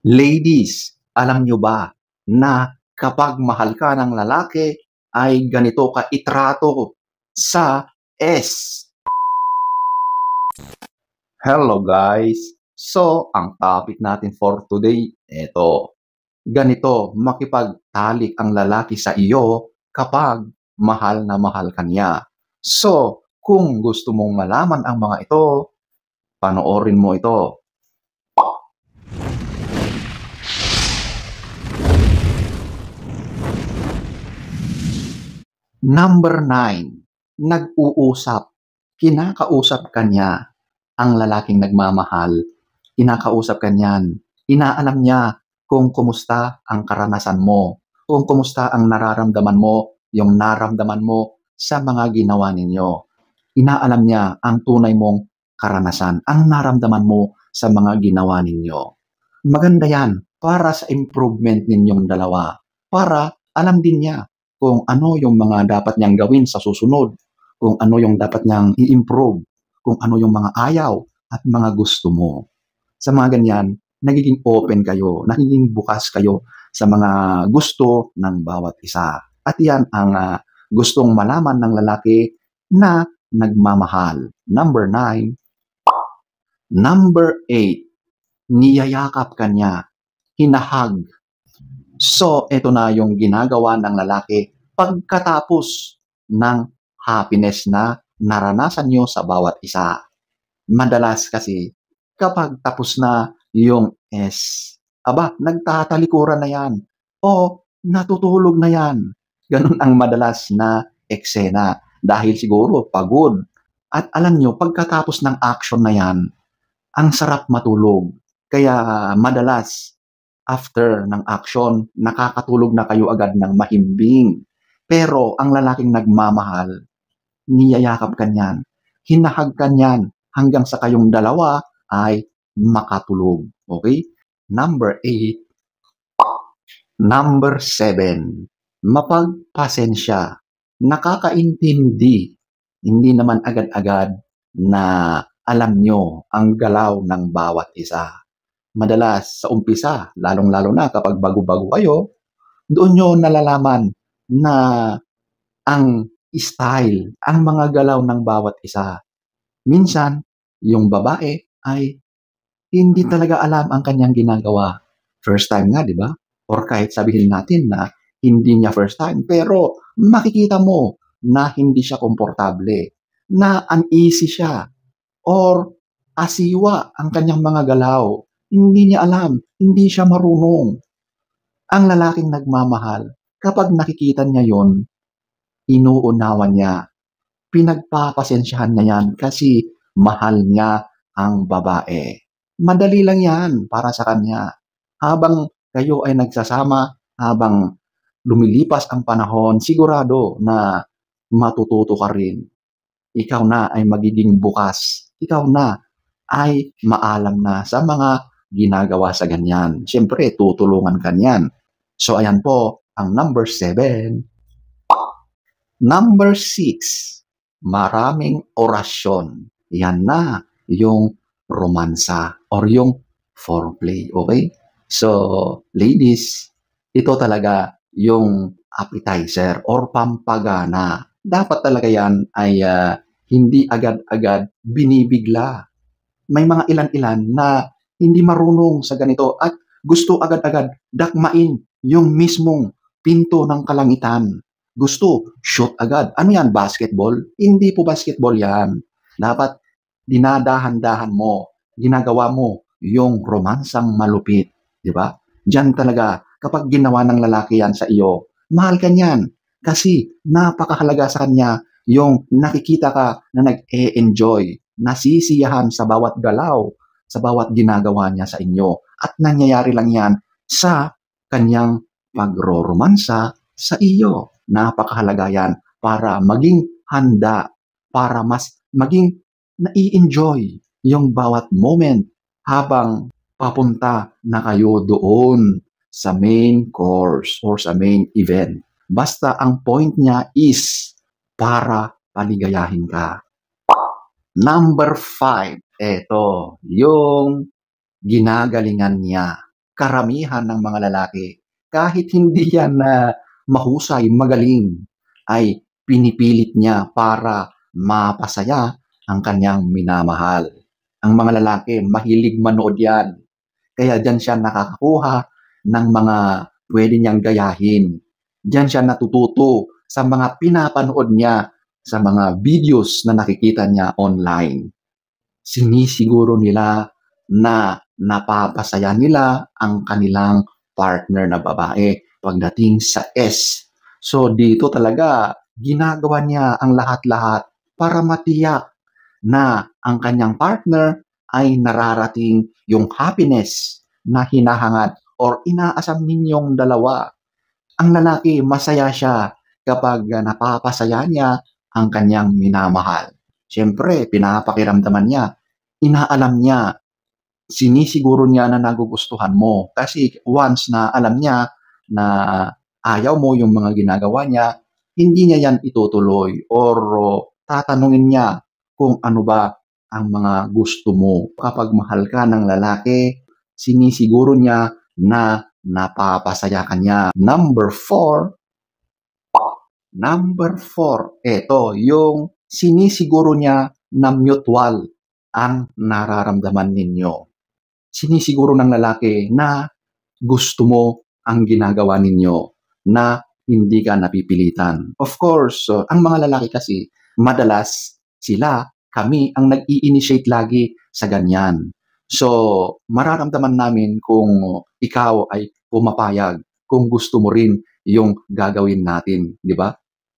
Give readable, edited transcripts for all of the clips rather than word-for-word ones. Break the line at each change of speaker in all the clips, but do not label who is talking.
Ladies, alam nyo ba na kapag mahal ka ng lalaki ay ganito ka itrato sa S? Hello guys! So, ang topic natin for today, eto. Ganito makipagtalik ang lalaki sa iyo kapag mahal na mahal ka niya. So, kung gusto mong malaman ang mga ito, panoorin mo ito. Number 9, nag-uusap. Kinakausap ka niya ang lalaking nagmamahal. Kinakausap ka niyan. Inaalam niya kung kumusta ang karanasan mo, kung kumusta ang nararamdaman mo, yung naramdaman mo sa mga ginawa ninyo. Inaalam niya ang tunay mong karanasan, ang naramdaman mo sa mga ginawa ninyo. Maganda yan para sa improvement ninyong dalawa. Para alam din niya kung ano yung mga dapat niyang gawin sa susunod, kung ano yung dapat niyang i-improve, kung ano yung mga ayaw at mga gusto mo. Sa mga ganyan, nagiging open kayo, nagiging bukas kayo sa mga gusto ng bawat isa. At yan ang gustong malaman ng lalaki na nagmamahal. Number 9. Number 8, niyayakap ka niya, hinahag. So, ito na yung ginagawa ng lalaki pagkatapos ng happiness na naranasan nyo sa bawat isa. Madalas kasi, kapag tapos na yung S, nagtatalikuran na yan. O, natutulog na yan. Ganun ang madalas na eksena. Dahil siguro pagod. At alam nyo, pagkatapos ng action na yan, ang sarap matulog. Kaya madalas, after ng action, nakakatulog na kayo agad ng mahimbing. Pero ang lalaking nagmamahal, niyayakap ka niyan, hinahag ka niyan, hanggang sa kayong dalawa ay makatulog. Okay? Number 8. Number 7. Mapagpasensya. Nakakaintindi. Hindi naman agad-agad na alam nyo ang galaw ng bawat isa. Madalas sa umpisa, lalong-lalo na kapag bago-bago kayo, doon nyo nalalaman na ang style, ang mga galaw ng bawat isa. Minsan, yung babae ay hindi talaga alam ang kanyang ginagawa. First time nga, di ba? Or kahit sabihin natin na hindi niya first time, pero makikita mo na hindi siya komportable, na uneasy siya, or asiwa ang kanyang mga galaw. Hindi niya alam, hindi siya marunong. Ang lalaking nagmamahal, kapag nakikita niya yon, inuunawan niya, pinagpapasensyahan niya yan kasi mahal niya ang babae. Madali lang yan para sa kanya. Habang kayo ay nagsasama, habang lumilipas ang panahon, sigurado na matututo ka rin. Ikaw na ay magiging bukas. Ikaw na ay maalam na sa mga ginagawa sa ganyan. Siyempre, tutulungan ka niyan. So, ayan po ang number 7. Number 6, maraming orasyon. Yan na yung romansa or yung foreplay. Okay? So, ladies, ito talaga yung appetizer or pampagana. Dapat talaga yan ay hindi agad-agad binibigla. May mga ilan-ilan na hindi marunong sa ganito at gusto agad-agad dakmain yung mismong pinto ng kalangitan. Gusto, shoot agad. Ano yan, basketball? Hindi po basketball yan. Dapat dinadahan-dahan mo, ginagawa mo yung romansang malupit. Di ba? Diyan talaga, kapag ginawa ng lalaki yan sa iyo, mahal ka niyan. Kasi napakahalaga sa kanya yung nakikita ka na nag-e-enjoy, nasisiyahan sa bawat galaw, sa bawat ginagawa niya sa inyo. At nangyayari lang yan sa kanyang pagroromansa sa iyo. Napakahalaga yan para maging handa, para mas maging nai-enjoy yung bawat moment habang papunta na kayo doon sa main course or sa main event. Basta ang point niya is para paligayahin ka. Number 5, eto, yung ginagalingan niya. karamihan ng mga lalaki, kahit hindi yan na mahusay, magaling, ay pinipilit niya para mapasaya ang kanyang minamahal. Ang mga lalaki, mahilig manood yan. Kaya diyan siya nakakakuha ng mga pwede niyang gayahin. Diyan siya natututo sa mga pinapanood niya sa mga videos na nakikita niya online. Sinisiguro nila na napapasaya nila ang kanilang partner na babae pagdating sa S. So dito talaga ginagawa niya ang lahat-lahat para matiyak na ang kanyang partner ay nararating yung happiness na hinahangad or inaasam ninyong dalawa. Ang lalaki, masaya siya kapag napapasaya niya ang kanyang minamahal. Siyempre, pinapakiramdaman niya, inaalam niya, sinisiguro niya na nagugustuhan mo. Kasi once na alam niya na ayaw mo yung mga ginagawa niya, hindi niya yan itutuloy or tatanungin niya kung ano ba ang mga gusto mo. Kapag mahal ka ng lalaki, sinisiguro niya na napapasaya ka niya. Number 4, ito, yung sinisiguro niya na mutual ang nararamdaman ninyo. Sinisiguro ng lalaki na gusto mo ang ginagawa ninyo, na hindi ka napipilitan. Of course, ang mga lalaki kasi, madalas kami ang nag-i-initiate lagi sa ganyan. So, mararamdaman namin kung ikaw ay pumapayag, kung gusto mo rin yung gagawin natin, di ba?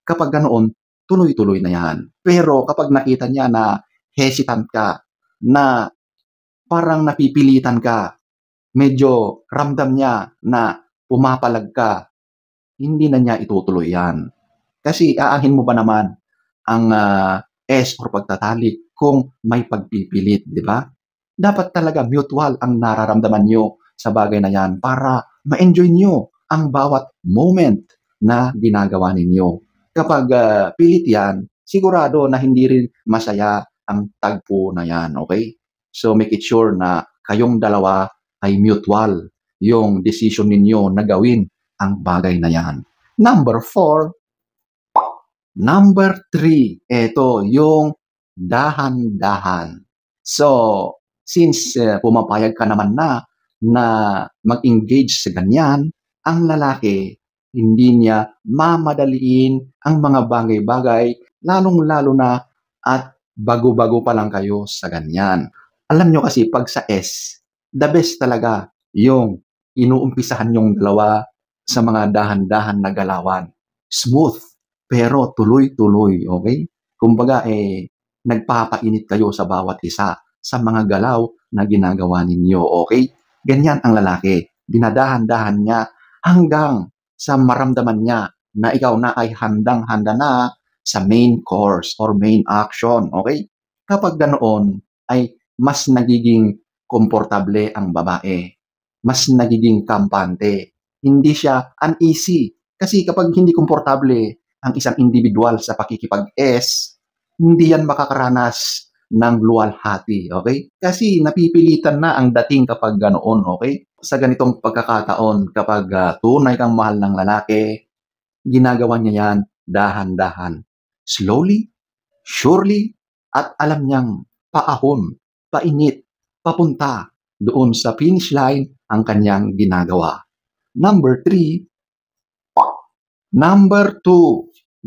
Kapag ganoon, tuloy-tuloy na yan. Pero kapag nakita niya na hesitant ka, na parang napipilitan ka, medyo ramdam niya na pumapalag ka, hindi na niya itutuloy yan. Kasi aanhin mo ba naman ang S or pagtatalik kung may pagpipilit, di ba? Dapat talaga mutual ang nararamdaman nyo sa bagay na yan para ma-enjoy nyo ang bawat moment na ginagawa ninyo. Kapag pilit yan, sigurado na hindi rin masaya ang tagpo na yan, okay? So make it sure na kayong dalawa ay mutual yung decision ninyo na gawin ang bagay na yan. Number 3, ito yung dahan-dahan. So, since pumapayag ka naman na mag-engage sa ganyan, ang lalaki, hindi niya mamadaliin ang mga bagay-bagay, lalong-lalo na at bago-bago pa lang kayo sa ganyan. Alam nyo kasi pag sa S, the best talaga yung inuumpisahan yung dalawa sa mga dahan-dahan na galawan. Smooth, pero tuloy-tuloy, okay? Kumbaga, nagpapainit kayo sa bawat isa sa mga galaw na ginagawa ninyo, okay? Ganyan ang lalaki. Dinadahan-dahan niya hanggang sa maramdaman niya na ikaw na ay handang-handa na sa main course or main action, okay? Kapag ganoon, ay mas nagiging komportable ang babae. Mas nagiging kampante. Hindi siya uneasy. Kasi kapag hindi komportable ang isang individual sa pakikipag-S, hindi yan makakaranas ng luwalhati, okay? Kasi napipilitan na ang dating kapag ganoon, okay? Sa ganitong pagkakataon, kapag tunay kang mahal ng lalaki, ginagawa niya yan dahan-dahan. Slowly, surely, at alam niyang paahon, painit, papunta doon sa finish line ang kanyang ginagawa. Number 2,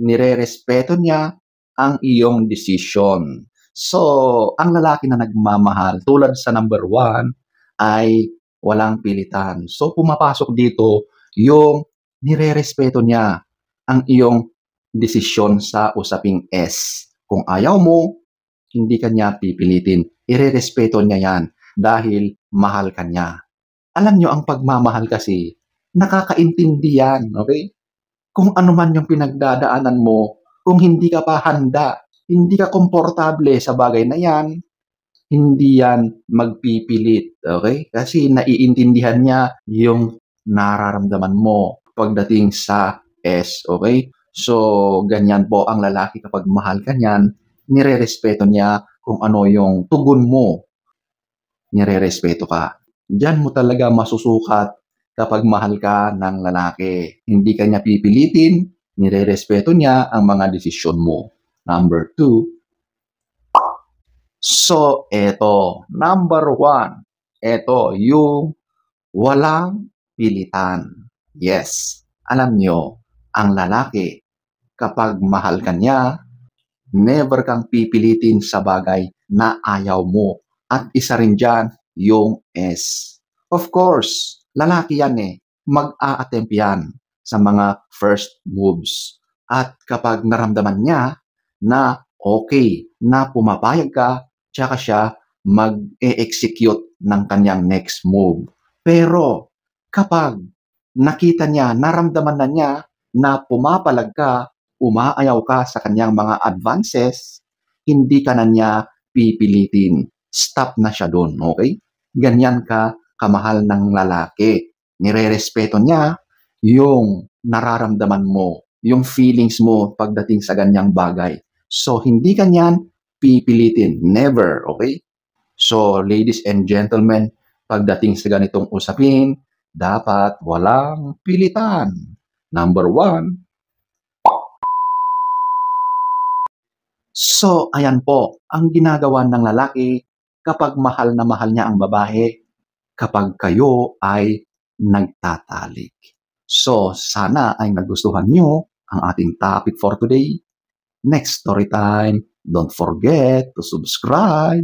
nirerespeto niya ang iyong decision. So, ang lalaki na nagmamahal, tulad sa number 1, ay walang pilitan. So, pumapasok dito yung nirerespeto niya ang iyong desisyon sa usaping S. Kung ayaw mo, hindi ka niya pipilitin. Irerespeto niya yan dahil mahal ka niya. Alam nyo, ang pagmamahal kasi, nakakaintindi yan, okay? Kung ano man yung pinagdadaanan mo, kung hindi ka pa handa, hindi ka komportable sa bagay na yan, hindi yan magpipilit, okay? Kasi naiintindihan niya yung nararamdaman mo pagdating sa S, okay? So, ganyan po ang lalaki kapag mahal ka niyan, nirerespeto niya kung ano yung tugon mo. Nirerespeto ka. Diyan mo talaga masusukat kapag mahal ka ng lalaki. Hindi ka niya pipilitin, nirerespeto niya ang mga desisyon mo. Number 2. So, eto. Number 1. Eto, yung walang pilitan. Yes. Alam nyo, ang lalaki, kapag mahal ka niya, never kang pipilitin sa bagay na ayaw mo. At isa rin dyan, yung S. Of course, lalaki yan eh. Mag-a-attempt yan sa mga first moves. At kapag naramdaman niya na okay, na pumapayag ka, tsaka siya mag-e-execute ng kanyang next move. Pero kapag nakita niya, naramdaman na niya na pumapalag ka, umaayaw ka sa kanyang mga advances, hindi ka na niya pipilitin. Stop na siya doon, okay? Ganyan ka kamahal ng lalaki. Nirerespeto niya yung nararamdaman mo, yung feelings mo pagdating sa ganyang bagay. So, hindi ka niyan pipilitin. Never, okay? So, ladies and gentlemen, pagdating sa ganitong usapin, dapat walang pilitan. Number 1. So, ayan po, ang ginagawa ng lalaki kapag mahal na mahal niya ang babae, kapag kayo ay nagtatalik. So, sana ay nagustuhan nyo ang ating topic for today. Next story time, don't forget to subscribe